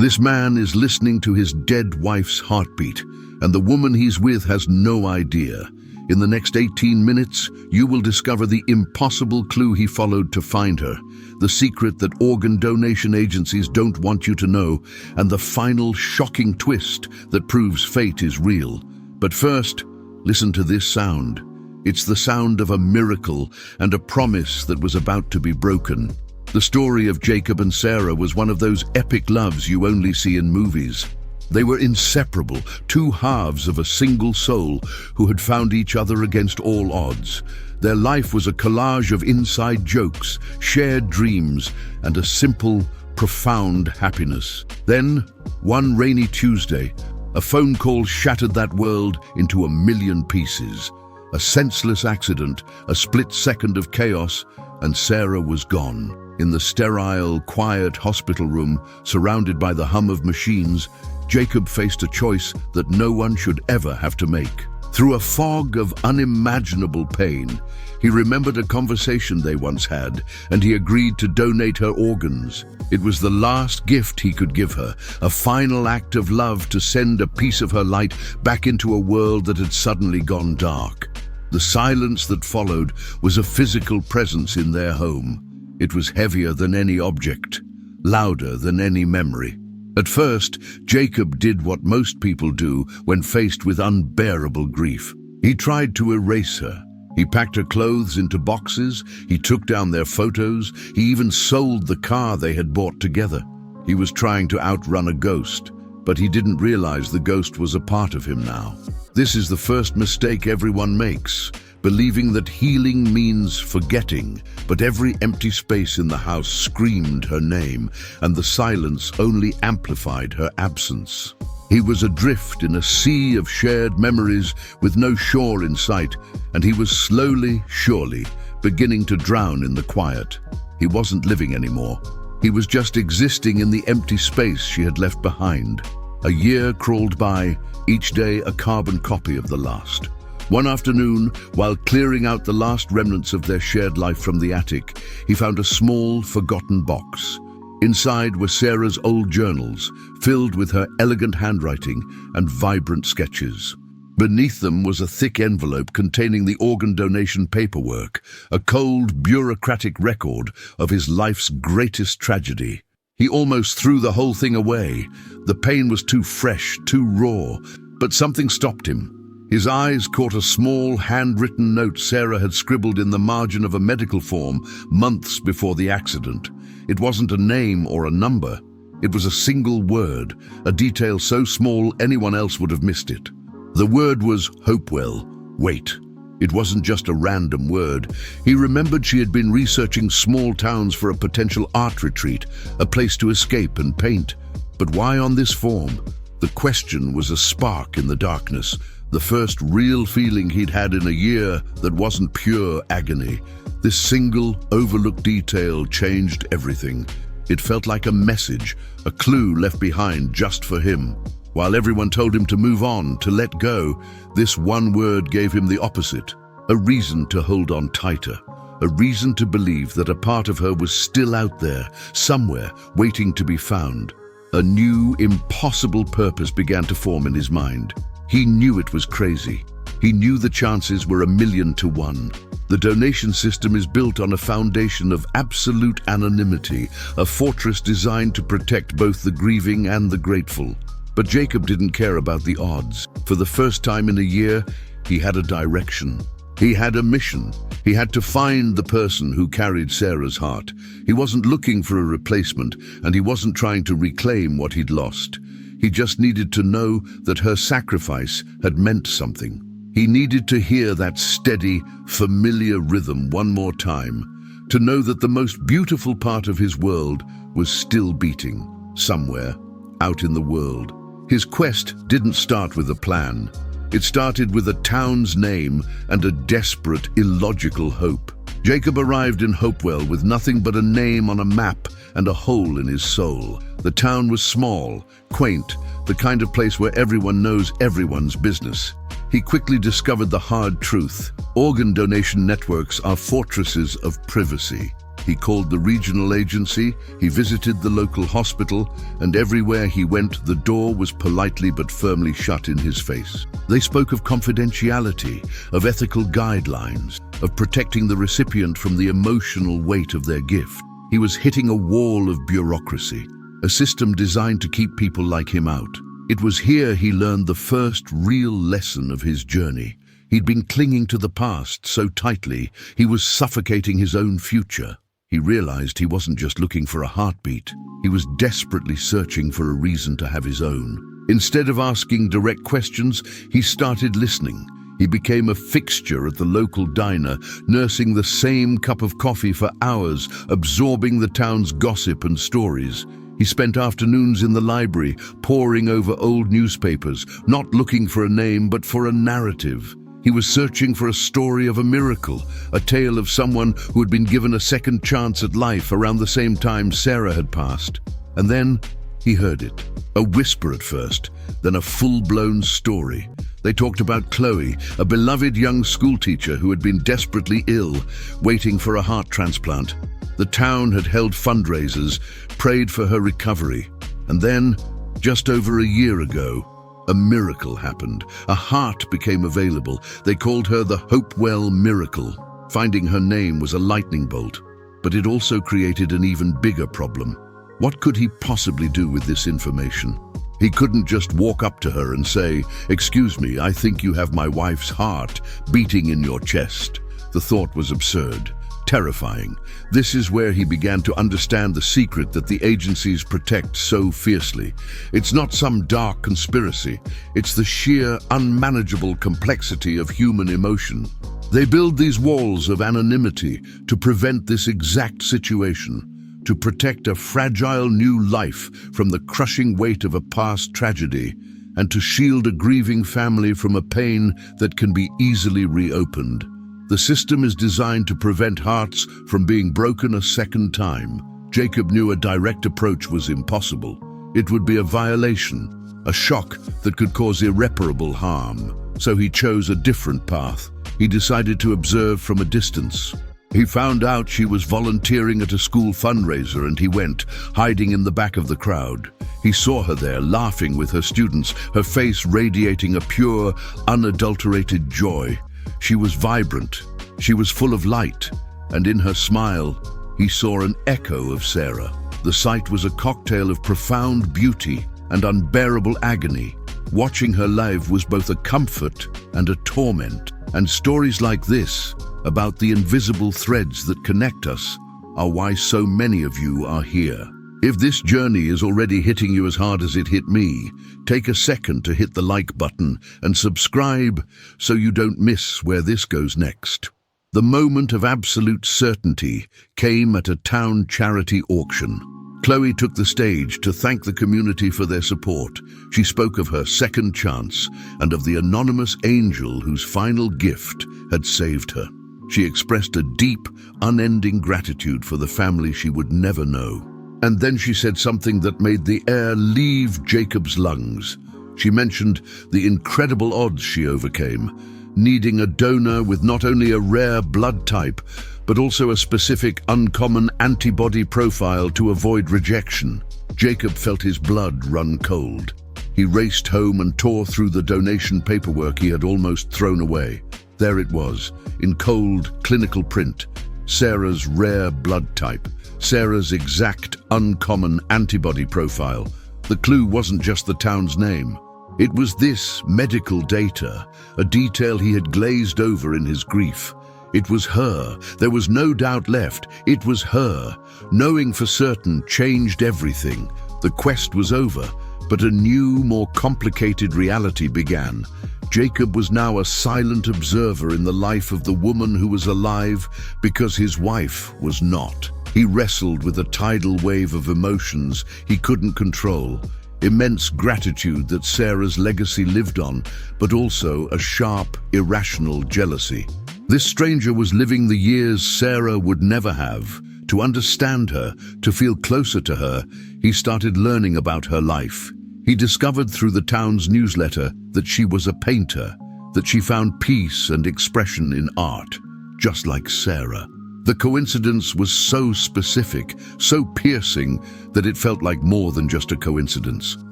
This man is listening to his dead wife's heartbeat, and the woman he's with has no idea. In the next 18 minutes, you will discover the impossible clue he followed to find her, the secret that organ donation agencies don't want you to know, and the final shocking twist that proves fate is real. But first, listen to this sound. It's the sound of a miracle and a promise that was about to be broken. The story of Jacob and Sarah was one of those epic loves you only see in movies. They were inseparable, two halves of a single soul who had found each other against all odds. Their life was a collage of inside jokes, shared dreams, and a simple, profound happiness. Then, one rainy Tuesday, a phone call shattered that world into a million pieces. A senseless accident, a split second of chaos, and Sarah was gone. In the sterile, quiet hospital room, surrounded by the hum of machines, Jacob faced a choice that no one should ever have to make. Through a fog of unimaginable pain, he remembered a conversation they once had, and he agreed to donate her organs. It was the last gift he could give her, a final act of love to send a piece of her light back into a world that had suddenly gone dark. The silence that followed was a physical presence in their home. It was heavier than any object, louder than any memory. At first, Jacob did what most people do when faced with unbearable grief. He tried to erase her. He packed her clothes into boxes, he took down their photos, he even sold the car they had bought together. He was trying to outrun a ghost, but he didn't realize the ghost was a part of him now. This is the first mistake everyone makes, believing that healing means forgetting, but every empty space in the house screamed her name, and the silence only amplified her absence. He was adrift in a sea of shared memories with no shore in sight, and he was slowly, surely, beginning to drown in the quiet. He wasn't living anymore. He was just existing in the empty space she had left behind. A year crawled by, each day a carbon copy of the last. One afternoon, while clearing out the last remnants of their shared life from the attic, he found a small, forgotten box. Inside were Sarah's old journals, filled with her elegant handwriting and vibrant sketches. Beneath them was a thick envelope containing the organ donation paperwork, a cold, bureaucratic record of his life's greatest tragedy. He almost threw the whole thing away. The pain was too fresh, too raw, but something stopped him. His eyes caught a small, handwritten note Sarah had scribbled in the margin of a medical form months before the accident. It wasn't a name or a number. It was a single word, a detail so small anyone else would have missed it. The word was Hopewell. Wait. It wasn't just a random word. He remembered she had been researching small towns for a potential art retreat, a place to escape and paint. But why on this form? The question was a spark in the darkness, the first real feeling he'd had in a year that wasn't pure agony. This single, overlooked detail changed everything. It felt like a message, a clue left behind just for him. While everyone told him to move on, to let go, this one word gave him the opposite, a reason to hold on tighter, a reason to believe that a part of her was still out there, somewhere, waiting to be found. A new, impossible purpose began to form in his mind. He knew it was crazy. He knew the chances were 1,000,000 to 1. The donation system is built on a foundation of absolute anonymity, a fortress designed to protect both the grieving and the grateful. But Jacob didn't care about the odds. For the first time in a year, he had a direction. He had a mission. He had to find the person who carried Sarah's heart. He wasn't looking for a replacement, and he wasn't trying to reclaim what he'd lost. He just needed to know that her sacrifice had meant something. He needed to hear that steady, familiar rhythm one more time, to know that the most beautiful part of his world was still beating, somewhere, out in the world. His quest didn't start with a plan. It started with a town's name and a desperate, illogical hope. Jacob arrived in Hopewell with nothing but a name on a map and a hole in his soul. The town was small, quaint, the kind of place where everyone knows everyone's business. He quickly discovered the hard truth. Organ donation networks are fortresses of privacy. He called the regional agency, he visited the local hospital, and everywhere he went, the door was politely but firmly shut in his face. They spoke of confidentiality, of ethical guidelines, of protecting the recipient from the emotional weight of their gift. He was hitting a wall of bureaucracy, a system designed to keep people like him out. It was here he learned the first real lesson of his journey. He'd been clinging to the past so tightly, he was suffocating his own future. He realized he wasn't just looking for a heartbeat. He was desperately searching for a reason to have his own. Instead of asking direct questions, he started listening. He became a fixture at the local diner, nursing the same cup of coffee for hours, absorbing the town's gossip and stories. He spent afternoons in the library, poring over old newspapers, not looking for a name but for a narrative. He was searching for a story of a miracle, a tale of someone who had been given a second chance at life around the same time Sarah had passed. And then he heard it. A whisper at first, then a full-blown story. They talked about Chloe, a beloved young schoolteacher who had been desperately ill, waiting for a heart transplant. The town had held fundraisers, prayed for her recovery. And then, just over a year ago, a miracle happened. A heart became available. They called her the Hopewell Miracle. Finding her name was a lightning bolt, but it also created an even bigger problem. What could he possibly do with this information? He couldn't just walk up to her and say, "Excuse me, I think you have my wife's heart beating in your chest." The thought was absurd, terrifying. This is where he began to understand the secret that the agencies protect so fiercely. It's not some dark conspiracy. It's the sheer, unmanageable complexity of human emotion. They build these walls of anonymity to prevent this exact situation, to protect a fragile new life from the crushing weight of a past tragedy, and to shield a grieving family from a pain that can be easily reopened. The system is designed to prevent hearts from being broken a second time. Jacob knew a direct approach was impossible. It would be a violation, a shock that could cause irreparable harm. So he chose a different path. He decided to observe from a distance. He found out she was volunteering at a school fundraiser and he went, hiding in the back of the crowd. He saw her there, laughing with her students, her face radiating a pure, unadulterated joy. She was vibrant, she was full of light, and in her smile, he saw an echo of Sarah. The sight was a cocktail of profound beauty and unbearable agony. Watching her live was both a comfort and a torment. And stories like this, about the invisible threads that connect us, are why so many of you are here. If this journey is already hitting you as hard as it hit me, take a second to hit the like button and subscribe so you don't miss where this goes next. The moment of absolute certainty came at a town charity auction. Chloe took the stage to thank the community for their support. She spoke of her second chance and of the anonymous angel whose final gift had saved her. She expressed a deep, unending gratitude for the family she would never know. And then she said something that made the air leave Jacob's lungs. She mentioned the incredible odds she overcame, needing a donor with not only a rare blood type, but also a specific uncommon antibody profile to avoid rejection. Jacob felt his blood run cold. He raced home and tore through the donation paperwork he had almost thrown away. There it was, in cold, clinical print, Sarah's rare blood type, Sarah's exact, uncommon antibody profile. The clue wasn't just the town's name. It was this medical data, a detail he had glazed over in his grief. It was her. There was no doubt left. It was her. Knowing for certain changed everything. The quest was over, but a new, more complicated reality began. Jacob was now a silent observer in the life of the woman who was alive because his wife was not. He wrestled with a tidal wave of emotions he couldn't control. Immense gratitude that Sarah's legacy lived on, but also a sharp, irrational jealousy. This stranger was living the years Sarah would never have. To understand her, to feel closer to her, he started learning about her life. He discovered through the town's newsletter that she was a painter, that she found peace and expression in art, just like Sarah. The coincidence was so specific, so piercing, that it felt like more than just a coincidence.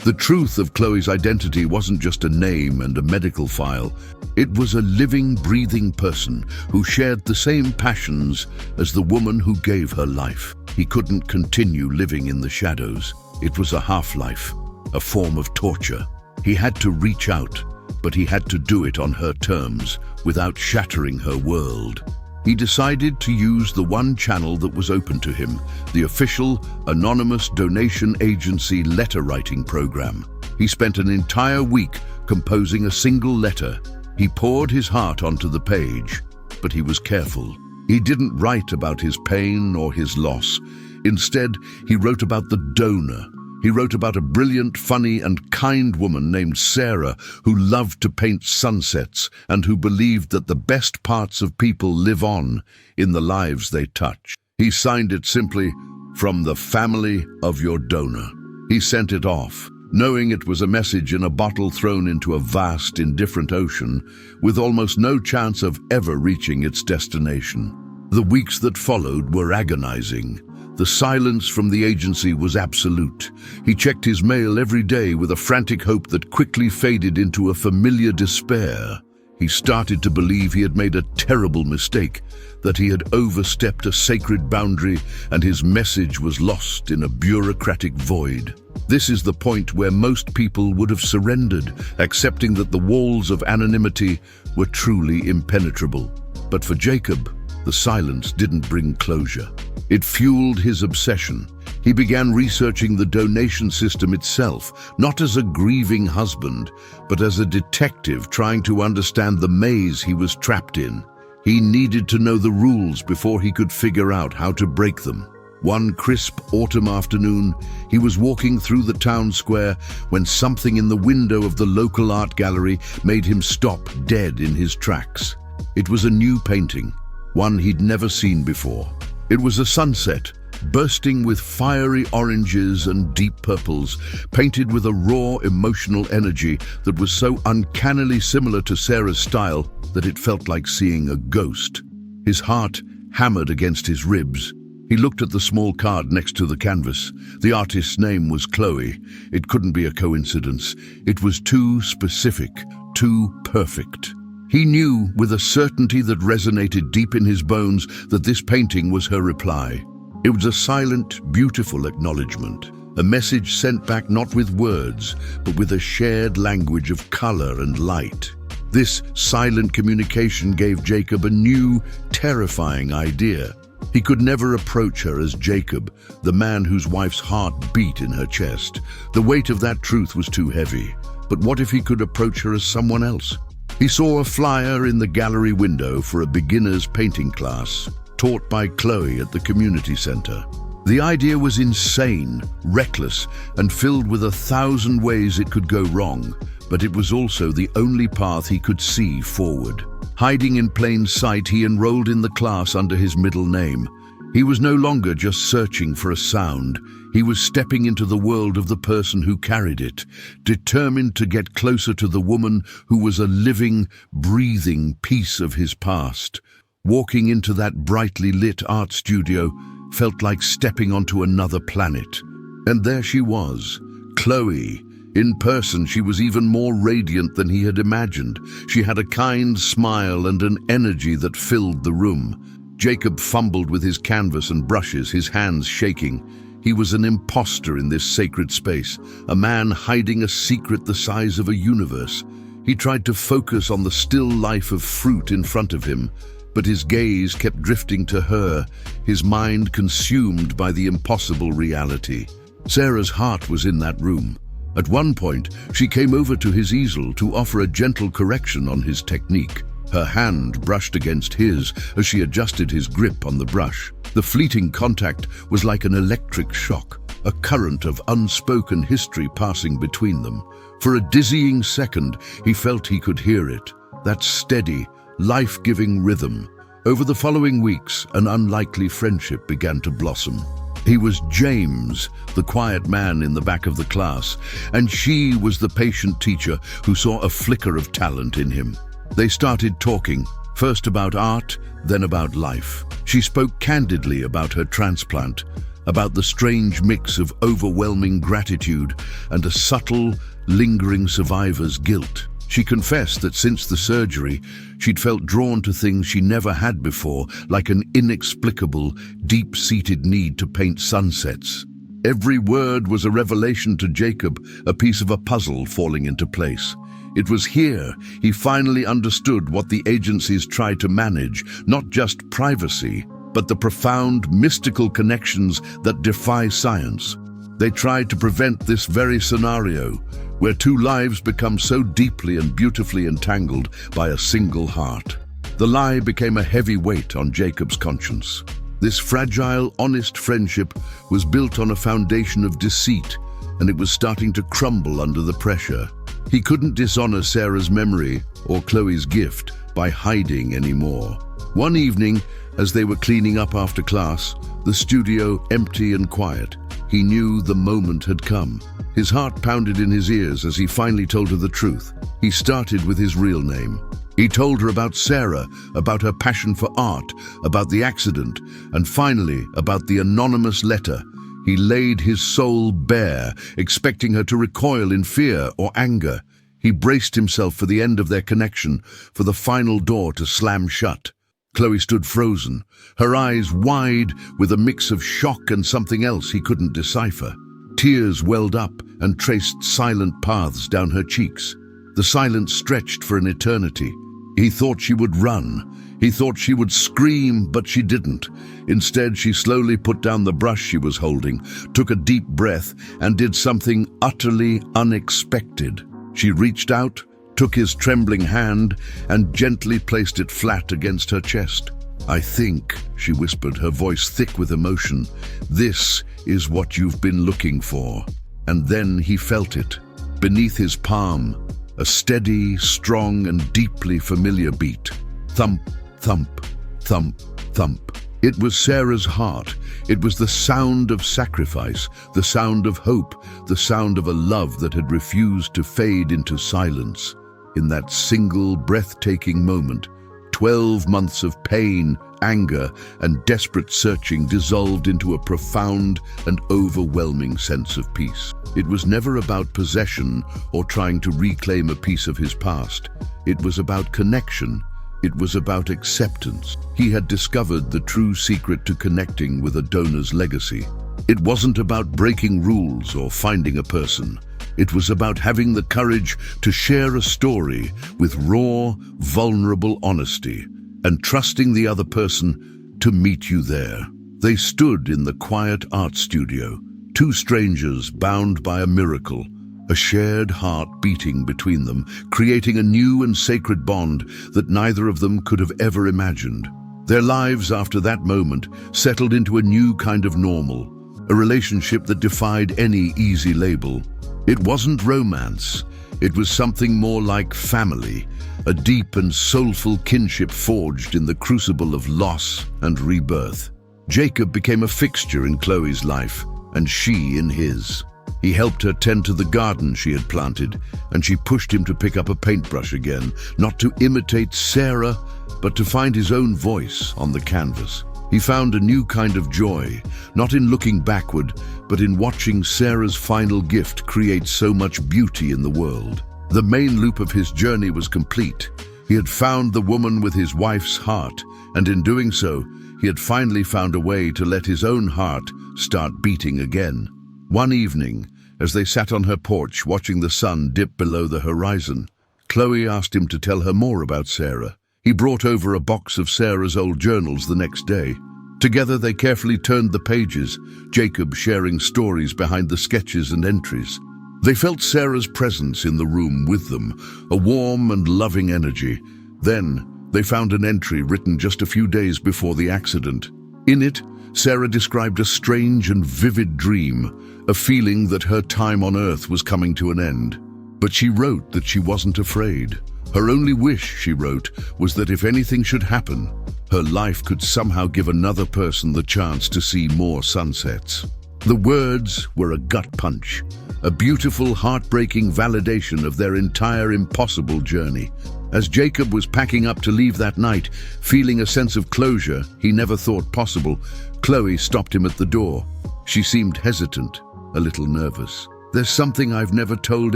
The truth of Chloe's identity wasn't just a name and a medical file. It was a living, breathing person who shared the same passions as the woman who gave her life. He couldn't continue living in the shadows. It was a half-life, a form of torture. He had to reach out, but he had to do it on her terms, without shattering her world. He decided to use the one channel that was open to him, the official, anonymous donation agency letter-writing program. He spent an entire week composing a single letter. He poured his heart onto the page, but he was careful. He didn't write about his pain or his loss. Instead, he wrote about the donor. He wrote about a brilliant, funny, and kind woman named Sarah who loved to paint sunsets and who believed that the best parts of people live on in the lives they touch. He signed it simply, "From the family of your donor." He sent it off, knowing it was a message in a bottle thrown into a vast, indifferent ocean, with almost no chance of ever reaching its destination. The weeks that followed were agonizing. The silence from the agency was absolute. He checked his mail every day with a frantic hope that quickly faded into a familiar despair. He started to believe he had made a terrible mistake, that he had overstepped a sacred boundary and his message was lost in a bureaucratic void. This is the point where most people would have surrendered, accepting that the walls of anonymity were truly impenetrable. But for Jacob, the silence didn't bring closure. It fueled his obsession. He began researching the donation system itself, not as a grieving husband, but as a detective trying to understand the maze he was trapped in. He needed to know the rules before he could figure out how to break them. One crisp autumn afternoon, he was walking through the town square when something in the window of the local art gallery made him stop dead in his tracks. It was a new painting, one he'd never seen before. It was a sunset, bursting with fiery oranges and deep purples, painted with a raw emotional energy that was so uncannily similar to Sarah's style that it felt like seeing a ghost. His heart hammered against his ribs. He looked at the small card next to the canvas. The artist's name was Chloe. It couldn't be a coincidence. It was too specific, too perfect. He knew with a certainty that resonated deep in his bones that this painting was her reply. It was a silent, beautiful acknowledgement, a message sent back not with words, but with a shared language of color and light. This silent communication gave Jacob a new, terrifying idea. He could never approach her as Jacob, the man whose wife's heart beat in her chest. The weight of that truth was too heavy. But what if he could approach her as someone else? He saw a flyer in the gallery window for a beginner's painting class, taught by Chloe at the community center. The idea was insane, reckless, and filled with 1,000 ways it could go wrong, but it was also the only path he could see forward. Hiding in plain sight, he enrolled in the class under his middle name. He was no longer just searching for a sound. He was stepping into the world of the person who carried it, determined to get closer to the woman who was a living, breathing piece of his past. Walking into that brightly lit art studio felt like stepping onto another planet. And there she was, Chloe. In person, she was even more radiant than he had imagined. She had a kind smile and an energy that filled the room. Jacob fumbled with his canvas and brushes, his hands shaking. He was an imposter in this sacred space, a man hiding a secret the size of a universe. He tried to focus on the still life of fruit in front of him, but his gaze kept drifting to her, his mind consumed by the impossible reality. Sarah's heart was in that room. At one point, she came over to his easel to offer a gentle correction on his technique. Her hand brushed against his as she adjusted his grip on the brush. The fleeting contact was like an electric shock, a current of unspoken history passing between them. For a dizzying second, he felt he could hear it, that steady, life-giving rhythm. Over the following weeks, an unlikely friendship began to blossom. He was James, the quiet man in the back of the class, and she was the patient teacher who saw a flicker of talent in him. They started talking, First about art, then about life. She spoke candidly about her transplant, about the strange mix of overwhelming gratitude and a subtle, lingering survivor's guilt. She confessed that since the surgery, she'd felt drawn to things she never had before, like an inexplicable, deep-seated need to paint sunsets. Every word was a revelation to Jacob, a piece of a puzzle falling into place. It was here he finally understood what the agencies tried to manage, not just privacy, but the profound, mystical connections that defy science. They tried to prevent this very scenario, where two lives become so deeply and beautifully entangled by a single heart. The lie became a heavy weight on Jacob's conscience. This fragile, honest friendship was built on a foundation of deceit, and it was starting to crumble under the pressure. He couldn't dishonor Sarah's memory or Chloe's gift by hiding anymore. One evening, as they were cleaning up after class, the studio empty and quiet, he knew the moment had come. His heart pounded in his ears as he finally told her the truth. He started with his real name. He told her about Sarah, about her passion for art, about the accident, and finally about the anonymous letter. He laid his soul bare, expecting her to recoil in fear or anger. He braced himself for the end of their connection, for the final door to slam shut. Chloe stood frozen, her eyes wide with a mix of shock and something else he couldn't decipher. Tears welled up and traced silent paths down her cheeks. The silence stretched for an eternity. He thought she would run. He thought she would scream, but she didn't. Instead, she slowly put down the brush she was holding, took a deep breath, and did something utterly unexpected. She reached out, took his trembling hand, and gently placed it flat against her chest. "I think," she whispered, her voice thick with emotion, "this is what you've been looking for." And then he felt it. Beneath his palm, a steady, strong, and deeply familiar beat. Thump, thump, thump, thump. It was Sarah's heart. It was the sound of sacrifice, the sound of hope, the sound of a love that had refused to fade into silence. In that single, breathtaking moment, 12 months of pain, anger, and desperate searching dissolved into a profound and overwhelming sense of peace. It was never about possession or trying to reclaim a piece of his past. It was about connection. It was about acceptance. He had discovered the true secret to connecting with a donor's legacy. It wasn't about breaking rules or finding a person. It was about having the courage to share a story with raw, vulnerable honesty and trusting the other person to meet you there. They stood in the quiet art studio, two strangers bound by a miracle, a shared heart beating between them, creating a new and sacred bond that neither of them could have ever imagined. Their lives after that moment settled into a new kind of normal, a relationship that defied any easy label. It wasn't romance. It was something more like family, a deep and soulful kinship forged in the crucible of loss and rebirth. Jacob became a fixture in Chloe's life, and she in his. He helped her tend to the garden she had planted, and she pushed him to pick up a paintbrush again, not to imitate Sarah, but to find his own voice on the canvas. He found a new kind of joy, not in looking backward, but in watching Sarah's final gift create so much beauty in the world. The main loop of his journey was complete. He had found the woman with his wife's heart, and in doing so, he had finally found a way to let his own heart start beating again. One evening, as they sat on her porch watching the sun dip below the horizon, Chloe asked him to tell her more about Sarah. He brought over a box of Sarah's old journals the next day. Together they carefully turned the pages, Jacob sharing stories behind the sketches and entries. They felt Sarah's presence in the room with them, a warm and loving energy. Then they found an entry written just a few days before the accident. In it, Sarah described a strange and vivid dream, a feeling that her time on Earth was coming to an end. But she wrote that she wasn't afraid. Her only wish, she wrote, was that if anything should happen, her life could somehow give another person the chance to see more sunsets. The words were a gut punch, a beautiful, heartbreaking validation of their entire impossible journey. As Jacob was packing up to leave that night, feeling a sense of closure he never thought possible, Chloe stopped him at the door. She seemed hesitant, a little nervous. "There's something I've never told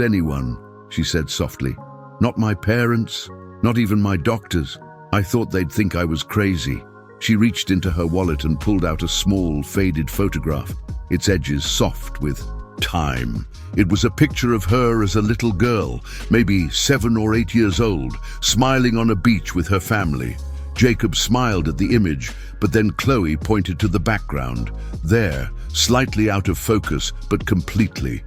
anyone," she said softly. "Not my parents, not even my doctors. I thought they'd think I was crazy." She reached into her wallet and pulled out a small, faded photograph, its edges soft with time. It was a picture of her as a little girl, maybe 7 or 8 years old, smiling on a beach with her family. Jacob smiled at the image, but then Chloe pointed to the background. There, slightly out of focus, but completely,